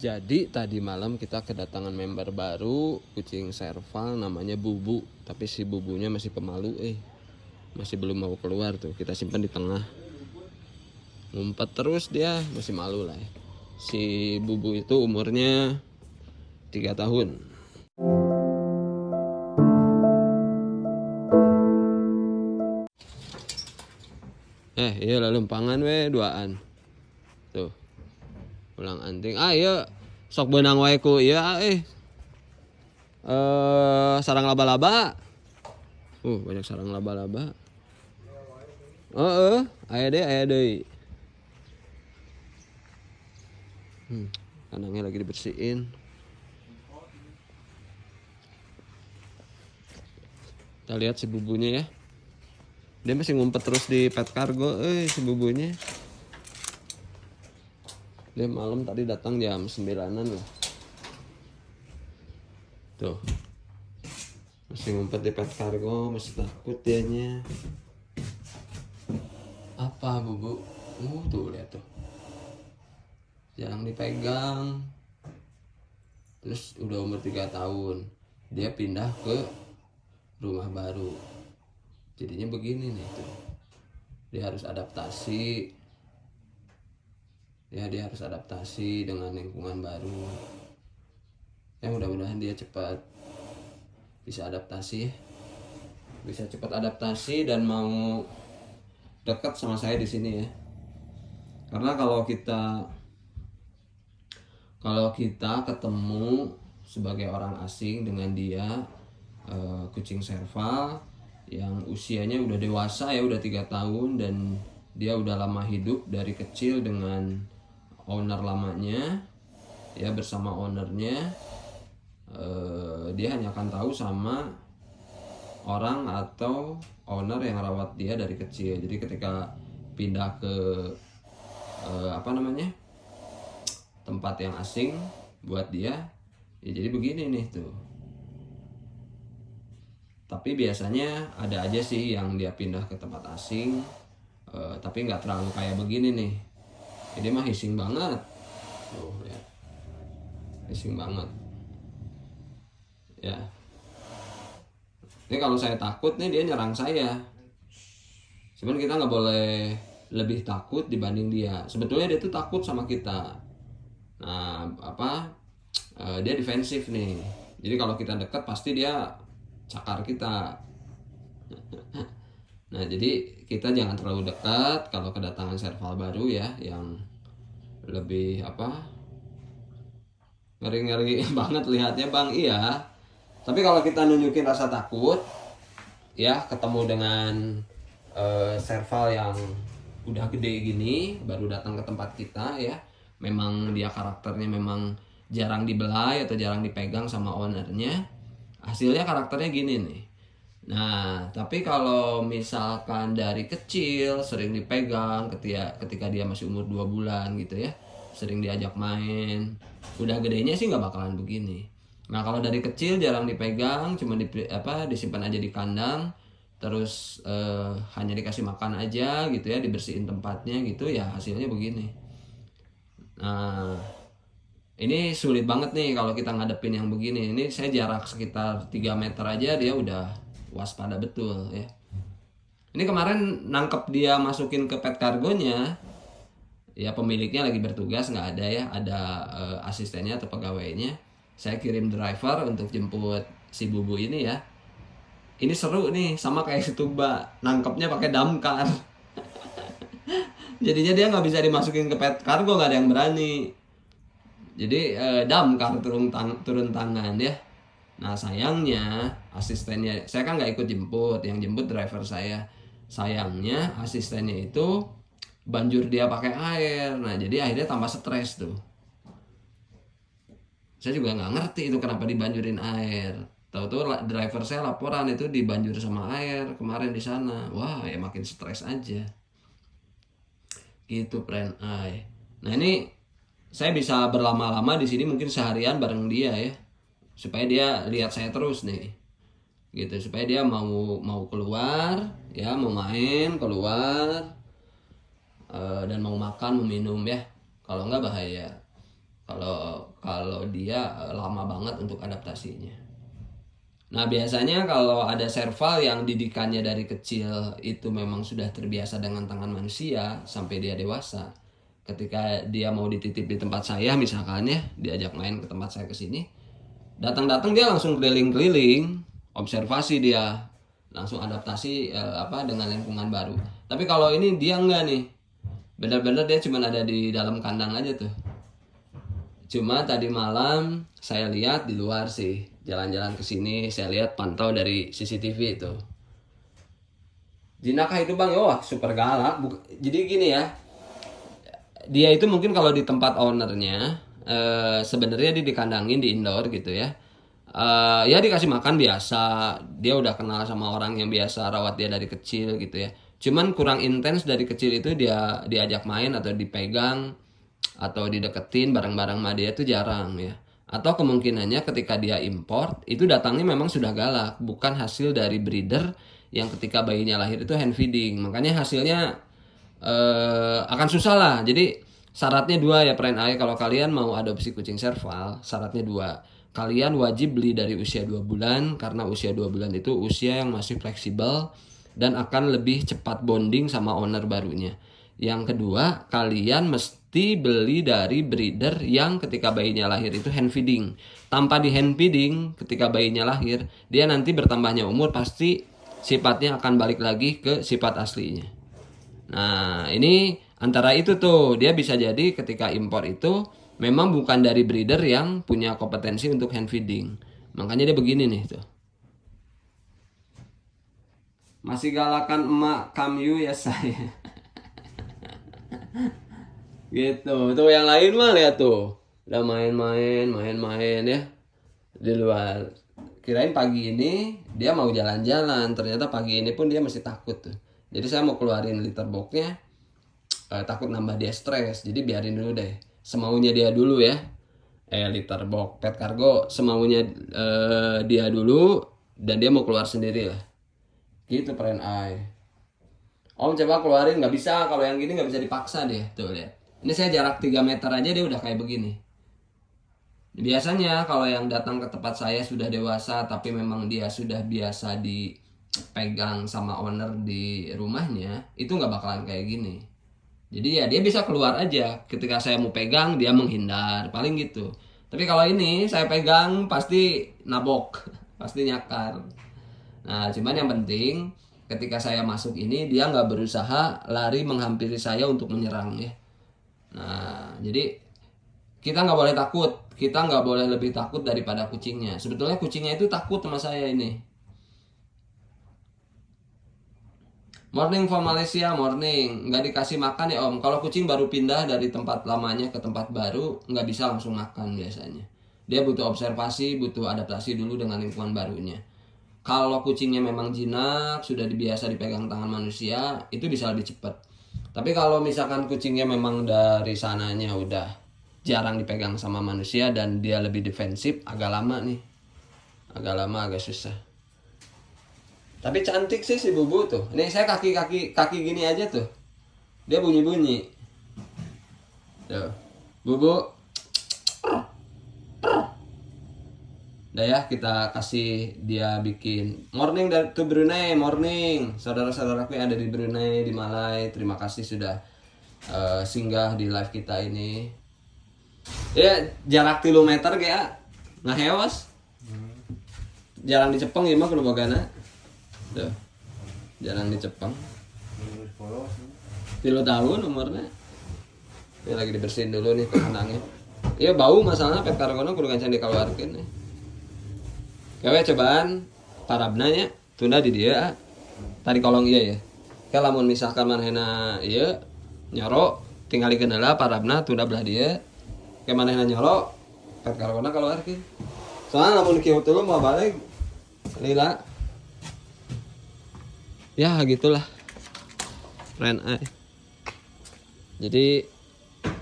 Jadi tadi malam kita kedatangan member baru, kucing serval namanya Bubu. Tapi si Bubunya masih pemalu, masih belum mau keluar tuh. Kita simpan di tengah. Ngumpet terus dia, masih malu lah ya. Si Bubu itu umurnya 3 tahun. Iya lah lempangan duaan. Tuh. Ulang anting. Iya. Sok benang wae ku iya sarang laba-laba. Banyak sarang laba-laba. Aya deh. Kandangnya lagi dibersihin. Kita lihat si Bubunya ya. Dia masih ngumpet terus di pet cargo, si Bubunya. Dia malam tadi datang jam 9-an lah. Tuh. Masih ngumpet di pet cargo, masih takut dianya. Apa Bubu? Tuh lihat tuh. Jarang dipegang. Terus udah umur 3 tahun. Dia pindah ke rumah baru. Jadinya begini nih tuh. Dia harus adaptasi. Ya dia harus adaptasi dengan lingkungan baru. Ya mudah-mudahan dia cepat bisa adaptasi. Bisa cepat adaptasi dan mau dekat sama saya di sini ya. Karena kalau kita ketemu sebagai orang asing dengan dia kucing serval yang usianya udah dewasa ya, udah 3 tahun dan dia udah lama hidup dari kecil dengan owner lamanya ya, bersama ownernya. Dia hanya akan tahu sama orang atau owner yang rawat dia dari kecil. Jadi ketika pindah ke tempat yang asing buat dia ya, jadi begini nih tuh. Tapi biasanya ada aja sih yang dia pindah ke tempat asing, tapi nggak terlalu kayak begini nih. Ini mah hising banget. Tuh ya, hising banget. Ya. Ini kalau saya takut nih dia nyerang saya. Cuman kita nggak boleh lebih takut dibanding dia. Sebetulnya dia tuh takut sama kita. Nah, dia defensif nih. Jadi kalau kita dekat pasti dia cakar kita. Nah, jadi kita jangan terlalu dekat kalau kedatangan serval baru ya, yang lebih ngeri-ngeri banget lihatnya Bang. Iya. Tapi kalau kita nunjukin rasa takut ya, ketemu dengan serval yang udah gede gini baru datang ke tempat kita ya, memang dia karakternya memang jarang dibelai atau jarang dipegang sama ownernya, hasilnya karakternya gini nih. Nah, tapi kalau misalkan dari kecil sering dipegang ketika dia masih umur 2 bulan gitu ya, sering diajak main, udah gedenya sih nggak bakalan begini. Nah, kalau dari kecil jarang dipegang, cuma disimpan aja di kandang, terus hanya dikasih makan aja gitu ya, dibersihin tempatnya gitu ya, hasilnya begini. Nah, ini sulit banget nih kalau kita ngadepin yang begini. Ini saya jarak sekitar 3 meter aja dia udah waspada betul ya. Ini kemarin nangkep dia masukin ke pet cargonya. Ya pemiliknya lagi bertugas, nggak ada ya, ada asistennya atau pegawainya. Saya kirim driver untuk jemput si Bubu ini ya. Ini seru nih, sama kayak si Tuba, nangkepnya pakai damkar. Jadinya dia nggak bisa dimasukin ke pet cargo, nggak ada yang berani. Jadi damkar turun tangan ya. Nah sayangnya asistennya, saya kan nggak ikut jemput, yang jemput driver saya. Sayangnya asistennya itu banjur dia pakai air. Nah jadi akhirnya tambah stres tuh. Saya juga nggak ngerti itu kenapa dibanjurin air. Tahu-tahu driver saya laporan itu dibanjur sama air kemarin di sana. Wah ya makin stres aja. Gitu friend eye. Nah ini saya bisa berlama-lama di sini, mungkin seharian bareng dia ya, supaya dia lihat saya terus nih, gitu, supaya dia mau keluar ya, mau main keluar dan mau makan mau minum ya. Kalau enggak bahaya. kalau kalau dia lama banget untuk adaptasinya. Nah, biasanya kalau ada serval yang didikannya dari kecil itu memang sudah terbiasa dengan tangan manusia sampai dia dewasa. Ketika dia mau dititip di tempat saya misalkan ya, diajak main ke tempat saya ke sini, datang-datang dia langsung keliling-keliling, observasi dia, langsung adaptasi dengan lingkungan baru. Tapi kalau ini dia enggak nih. Benar-benar dia cuma ada di dalam kandang aja tuh. Cuma tadi malam saya lihat di luar sih, jalan-jalan ke sini saya lihat pantau dari CCTV itu. Jinaka itu bang, wah super galak. Jadi gini ya, dia itu mungkin kalau di tempat ownernya sebenarnya dia dikandangin di indoor gitu ya. Ya dikasih makan biasa, dia udah kenal sama orang yang biasa rawat dia dari kecil gitu ya. Cuman kurang intens dari kecil itu dia diajak main atau dipegang atau dideketin barang-barang sama dia itu jarang ya. Atau kemungkinannya ketika dia import itu datangnya memang sudah galak, bukan hasil dari breeder yang ketika bayinya lahir itu hand feeding. Makanya hasilnya akan susah lah. Jadi syaratnya dua ya friend eye, kalau kalian mau adopsi kucing serval, syaratnya dua. Kalian wajib beli dari usia 2 bulan karena usia 2 bulan itu usia yang masih fleksibel dan akan lebih cepat bonding sama owner barunya. Yang kedua, kalian mesti beli dari breeder yang ketika bayinya lahir itu hand feeding. Tanpa di hand feeding, ketika bayinya lahir, dia nanti bertambahnya umur pasti sifatnya akan balik lagi ke sifat aslinya. Nah, ini antara itu tuh, dia bisa jadi ketika impor itu memang bukan dari breeder yang punya kompetensi untuk hand feeding. Makanya dia begini nih tuh. Masih galakan emak kamyu ya saya. Gitu. Tuh yang lain mah lihat tuh. Udah main-main ya di luar. Kirain pagi ini dia mau jalan-jalan, ternyata pagi ini pun dia masih takut tuh. Jadi saya mau keluarin litter boxnya, takut nambah dia stres. Jadi biarin dulu deh, semaunya dia dulu ya. Litter box pet cargo semaunya dia dulu, dan dia mau keluar sendiri lah. Gitu friend eye. Om coba keluarin, nggak bisa, kalau yang gini nggak bisa dipaksa deh. Tuh lihat. Ini saya jarak 3 meter aja dia udah kayak begini. Biasanya kalau yang datang ke tempat saya sudah dewasa tapi memang dia sudah biasa dipegang sama owner di rumahnya, itu nggak bakalan kayak gini. Jadi ya dia bisa keluar aja. Ketika saya mau pegang dia menghindar, paling gitu. Tapi kalau ini saya pegang pasti nabok, pasti nyakar. Nah cuman yang penting ketika saya masuk ini dia nggak berusaha lari menghampiri saya untuk menyerang ya. Nah jadi kita nggak boleh takut, kita nggak boleh lebih takut daripada kucingnya. Sebetulnya kucingnya itu takut sama saya ini. Morning from Malaysia, morning. Nggak dikasih makan ya om. Kalau kucing baru pindah dari tempat lamanya ke tempat baru, nggak bisa langsung makan biasanya. Dia butuh observasi, butuh adaptasi dulu dengan lingkungan barunya. Kalau kucingnya memang jinak, sudah biasa dipegang tangan manusia, itu bisa lebih cepat. Tapi kalau misalkan kucingnya memang dari sananya udah jarang dipegang sama manusia dan dia lebih defensif, agak lama nih. Agak lama, agak susah. Tapi cantik sih si Bubu tuh. Ini saya kaki gini aja tuh. Dia bunyi-bunyi. Tuh. Bubu. Udah ya, kita kasih dia bikin morning dari to Brunei, morning. Saudara-saudaraku yang ada di Brunei, di Malai, terima kasih sudah singgah di live kita ini. Ya jarak kilometer kayak nggak hewas. Jarang di Jepang ya mah kalau bagana. Tuh. Jarang di Jepang. 3 tahun umurnya. Ini lagi dibersihin dulu nih kandangnya. Iya bau masalahnya pet cargo-na kudu gancang dikeluarkeun nih. Gawe cobaan parabnanya tunda di dia. Tadi kolong iya ya. Kayak lamun misalkan manehna ieu nyoro tingalikeun heula parabna tunda belah dia. Kayak manehna nyoro pet cargo-na keluarkeun. Soalnya lamun kieu tuluy mau balik lila. Ya gitulah. Friend eye. Jadi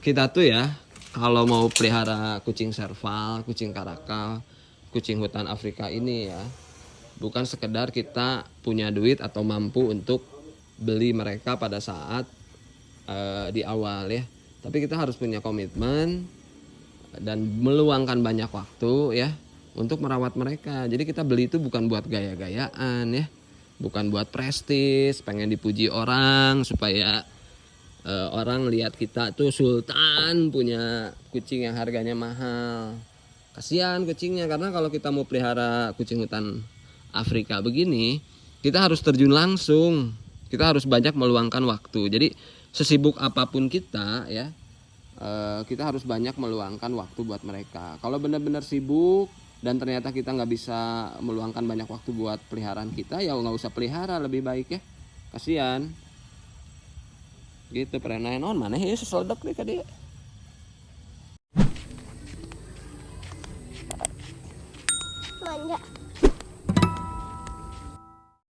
kita tuh ya kalau mau pelihara kucing serval, kucing karakal, kucing hutan Afrika ini ya, bukan sekedar kita punya duit atau mampu untuk beli mereka pada saat di awal ya, tapi kita harus punya komitmen dan meluangkan banyak waktu ya untuk merawat mereka. Jadi kita beli itu bukan buat gaya-gayaan ya, bukan buat prestis, pengen dipuji orang supaya orang lihat kita tuh sultan punya kucing yang harganya mahal. Kasihan kucingnya, karena kalau kita mau pelihara kucing hutan Afrika begini, kita harus terjun langsung. Kita harus banyak meluangkan waktu. Jadi sesibuk apapun kita ya, kita harus banyak meluangkan waktu buat mereka. Kalau benar-benar sibuk dan ternyata kita nggak bisa meluangkan banyak waktu buat peliharaan kita, ya nggak usah pelihara, lebih baik ya. Kasihan. Gitu pernah non mana ya seseledok deh kadi. Manja.